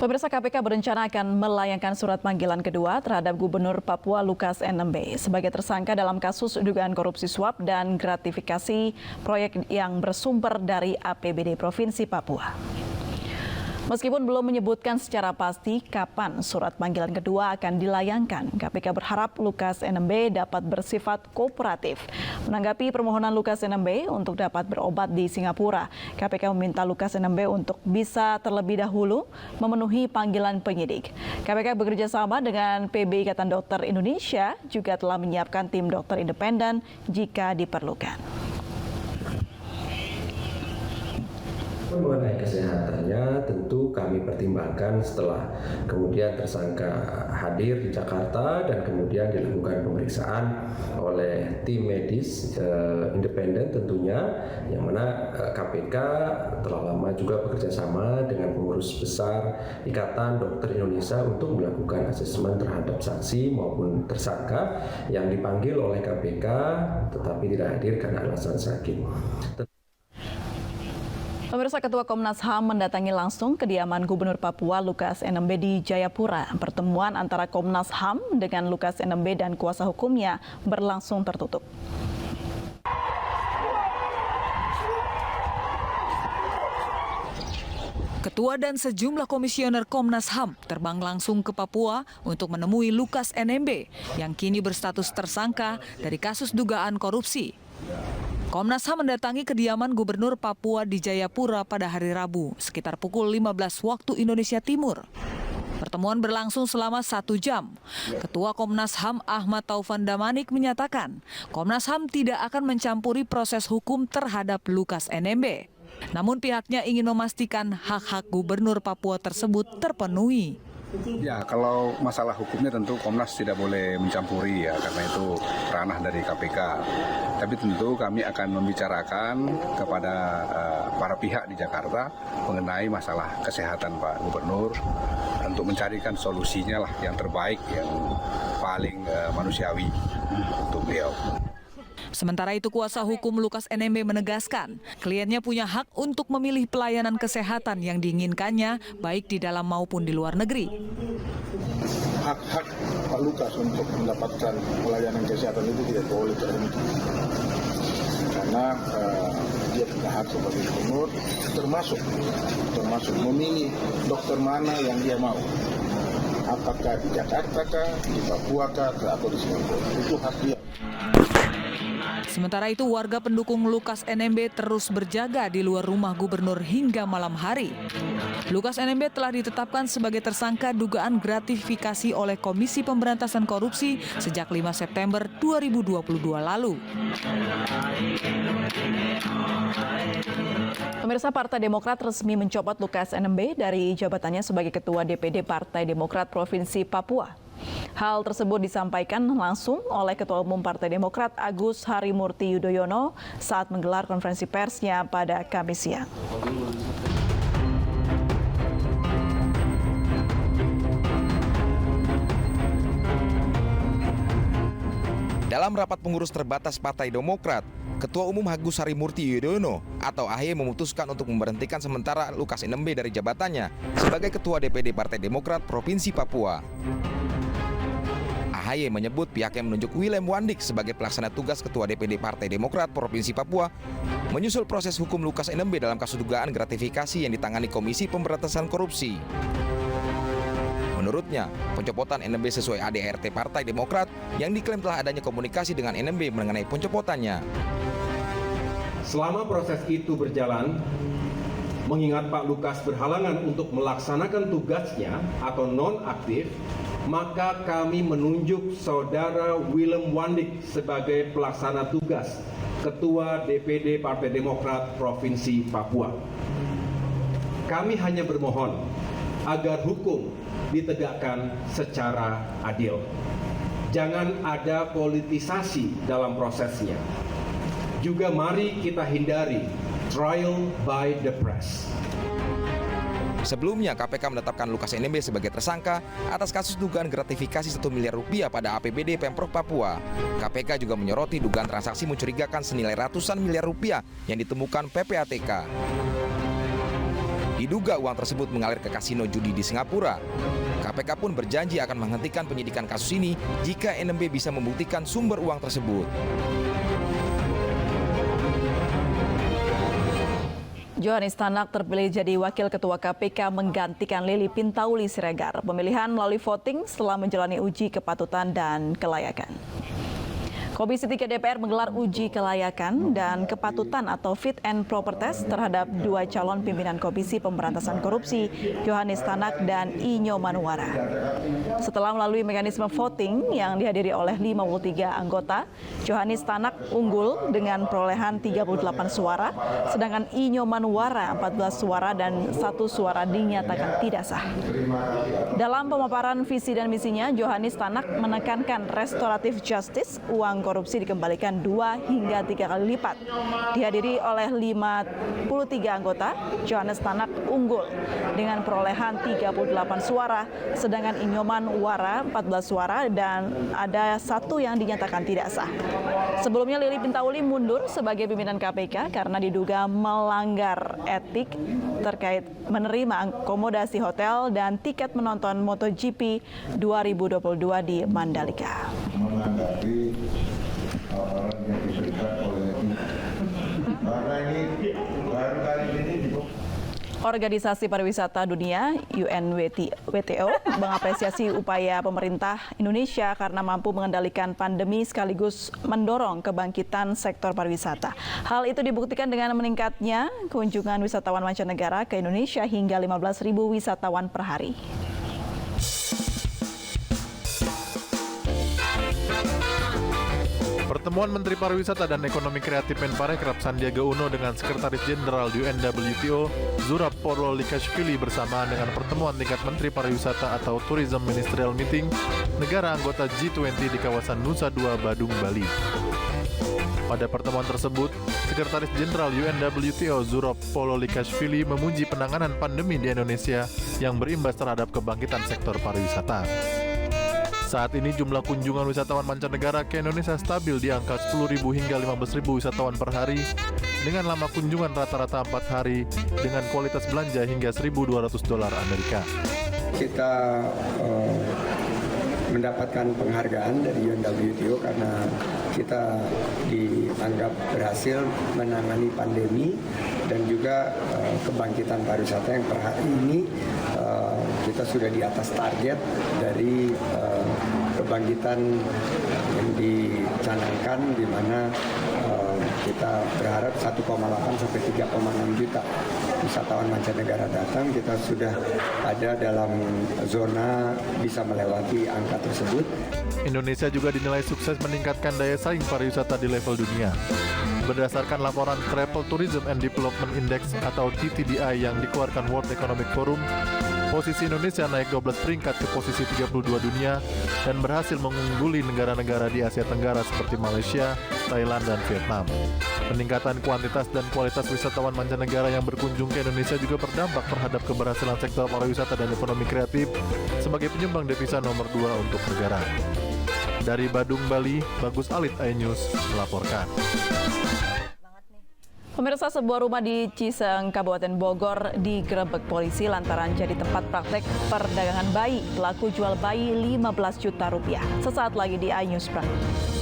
Pemirsa, KPK berencana akan melayangkan surat panggilan kedua terhadap Gubernur Papua Lukas NMB sebagai tersangka dalam kasus dugaan korupsi suap dan gratifikasi proyek yang bersumber dari APBD Provinsi Papua. Meskipun belum menyebutkan secara pasti kapan surat panggilan kedua akan dilayangkan, KPK berharap Lukas NMB dapat bersifat kooperatif. Menanggapi permohonan Lukas NMB untuk dapat berobat di Singapura, KPK meminta Lukas NMB untuk bisa terlebih dahulu memenuhi panggilan penyidik. KPK bekerja sama dengan PB Ikatan Dokter Indonesia juga telah menyiapkan tim dokter independen jika diperlukan. Mengenai kesehatannya tentu kami pertimbangkan setelah kemudian tersangka hadir di Jakarta dan kemudian dilakukan pemeriksaan oleh tim medis independen tentunya, yang mana KPK telah lama juga bekerja sama dengan pengurus besar Ikatan Dokter Indonesia untuk melakukan asesmen terhadap saksi maupun tersangka yang dipanggil oleh KPK tetapi tidak hadir karena alasan sakit. Pemirsa, Ketua Komnas HAM mendatangi langsung kediaman Gubernur Papua Lukas NMB di Jayapura. Pertemuan antara Komnas HAM dengan Lukas NMB dan kuasa hukumnya berlangsung tertutup. Ketua dan sejumlah komisioner Komnas HAM terbang langsung ke Papua untuk menemui Lukas NMB yang kini berstatus tersangka dari kasus dugaan korupsi. Komnas HAM mendatangi kediaman Gubernur Papua di Jayapura pada hari Rabu, sekitar pukul 15 waktu Indonesia Timur. Pertemuan berlangsung selama 1 jam. Ketua Komnas HAM Ahmad Taufan Damanik menyatakan, Komnas HAM tidak akan mencampuri proses hukum terhadap Lukas NMB. Namun pihaknya ingin memastikan hak-hak Gubernur Papua tersebut terpenuhi. Ya, kalau masalah hukumnya tentu Komnas tidak boleh mencampuri ya, karena itu ranah dari KPK. Tapi tentu kami akan membicarakan kepada para pihak di Jakarta mengenai masalah kesehatan Pak Gubernur untuk mencarikan solusinya lah yang terbaik, yang paling manusiawi untuk beliau. Sementara itu, kuasa hukum Lukas NMB menegaskan kliennya punya hak untuk memilih pelayanan kesehatan yang diinginkannya baik di dalam maupun di luar negeri. Hak-hak Pak Lukas untuk mendapatkan pelayanan kesehatan itu tidak boleh terhenti. Karena dia punya hak sebagai gubernur, termasuk memilih dokter mana yang dia mau. Apakah di Jakarta kah, di Papua kah, atau di Singapura. Itu hak dia. Sementara itu, warga pendukung Lukas NMB terus berjaga di luar rumah gubernur hingga malam hari. Lukas NMB telah ditetapkan sebagai tersangka dugaan gratifikasi oleh Komisi Pemberantasan Korupsi sejak 5 September 2022 lalu. Pemirsa, Partai Demokrat resmi mencopot Lukas NMB dari jabatannya sebagai Ketua DPD Partai Demokrat Provinsi Papua. Hal tersebut disampaikan langsung oleh Ketua Umum Partai Demokrat Agus Harimurti Yudhoyono saat menggelar konferensi persnya pada Kamis siang. Dalam rapat pengurus terbatas Partai Demokrat, Ketua Umum Agus Harimurti Yudhoyono atau AHY memutuskan untuk memberhentikan sementara Lukas NMB dari jabatannya sebagai Ketua DPD Partai Demokrat Provinsi Papua. AHY menyebut pihaknya menunjuk Willem Wandik sebagai pelaksana tugas Ketua DPD Partai Demokrat Provinsi Papua menyusul proses hukum Lukas NMB dalam kasus dugaan gratifikasi yang ditangani Komisi Pemberantasan Korupsi. Menurutnya, pencopotan NMB sesuai ADART Partai Demokrat yang diklaim telah adanya komunikasi dengan NMB mengenai pencopotannya. Selama proses itu berjalan, mengingat Pak Lukas berhalangan untuk melaksanakan tugasnya atau non-aktif, maka kami menunjuk Saudara Willem Wandik sebagai pelaksana tugas Ketua DPD Partai Demokrat Provinsi Papua. Kami hanya bermohon agar hukum ditegakkan secara adil. Jangan ada politisasi dalam prosesnya. Juga mari kita hindari trial by the press. Sebelumnya, KPK menetapkan Lukas NMB sebagai tersangka atas kasus dugaan gratifikasi 1 miliar rupiah pada APBD Pemprov Papua. KPK juga menyoroti dugaan transaksi mencurigakan senilai ratusan miliar rupiah yang ditemukan PPATK. Diduga uang tersebut mengalir ke kasino judi di Singapura. KPK pun berjanji akan menghentikan penyidikan kasus ini jika NMB bisa membuktikan sumber uang tersebut. Johanis Tanak terpilih jadi Wakil Ketua KPK menggantikan Lili Pintauli Siregar. Pemilihan melalui voting setelah menjalani uji kepatutan dan kelayakan. Komisi 3 DPR menggelar uji kelayakan dan kepatutan atau fit and proper test terhadap 2 calon pimpinan Komisi Pemberantasan Korupsi, Johanis Tanak dan Inyo Manuara. Setelah melalui mekanisme voting yang dihadiri oleh 53 anggota, Johanis Tanak unggul dengan perolehan 38 suara, sedangkan Inyo Manuara 14 suara dan 1 suara dinyatakan tidak sah. Dalam pemaparan visi dan misinya, Johanis Tanak menekankan restoratif justice, uang korupsi dikembalikan 2 hingga 3 kali lipat. Dihadiri oleh 53 anggota, Johanis Tanak unggul dengan perolehan 38 suara, sedangkan Inyoman Wara 14 suara dan ada 1 yang dinyatakan tidak sah. Sebelumnya Lili Pintauli mundur sebagai pimpinan KPK karena diduga melanggar etik terkait menerima akomodasi hotel dan tiket menonton MotoGP 2022 di Mandalika. Menanggapi orang yang diperiksa oleh karena ini baru kali ini Organisasi Pariwisata Dunia UNWTO mengapresiasi upaya pemerintah Indonesia karena mampu mengendalikan pandemi sekaligus mendorong kebangkitan sektor pariwisata. Hal itu dibuktikan dengan meningkatnya kunjungan wisatawan mancanegara ke Indonesia hingga 15.000 wisatawan per hari. Pertemuan Menteri Pariwisata dan Ekonomi Kreatif Menparekraf Sandiaga Uno dengan Sekretaris Jenderal UNWTO Zurab Pololikashvili bersamaan dengan pertemuan tingkat Menteri Pariwisata atau Tourism Ministerial Meeting negara anggota G20 di kawasan Nusa Dua, Badung, Bali. Pada pertemuan tersebut, Sekretaris Jenderal UNWTO Zurab Pololikashvili memuji penanganan pandemi di Indonesia yang berimbas terhadap kebangkitan sektor pariwisata. Saat ini jumlah kunjungan wisatawan mancanegara ke Indonesia stabil di angka 10.000 hingga 15.000 wisatawan per hari dengan lama kunjungan rata-rata 4 hari dengan kualitas belanja hingga $1.200 Amerika. Kita mendapatkan penghargaan dari UNWTO karena kita dianggap berhasil menangani pandemi dan juga kebangkitan pariwisata yang per hari ini kita sudah di atas target dari kebangkitan yang dicanangkan, di mana kita berharap 1,8 sampai 3,6 juta wisatawan mancanegara datang. Kita sudah ada dalam zona bisa melewati angka tersebut. Indonesia juga dinilai sukses meningkatkan daya saing pariwisata di level dunia. Berdasarkan laporan Travel Tourism and Development Index atau TTDI yang dikeluarkan World Economic Forum, posisi Indonesia naik 12 peringkat ke posisi 32 dunia dan berhasil mengungguli negara-negara di Asia Tenggara seperti Malaysia, Thailand, dan Vietnam. Peningkatan kuantitas dan kualitas wisatawan mancanegara yang berkunjung ke Indonesia juga berdampak terhadap keberhasilan sektor pariwisata dan ekonomi kreatif sebagai penyumbang devisa nomor 2 untuk negara. Dari Badung, Bali, Bagus Alit, iNews melaporkan. Pemirsa, sebuah rumah di Ciseng, Kabupaten Bogor digerebek polisi lantaran jadi tempat praktek perdagangan bayi. Pelaku jual bayi 15 juta rupiah. Sesaat lagi di iNews Prime.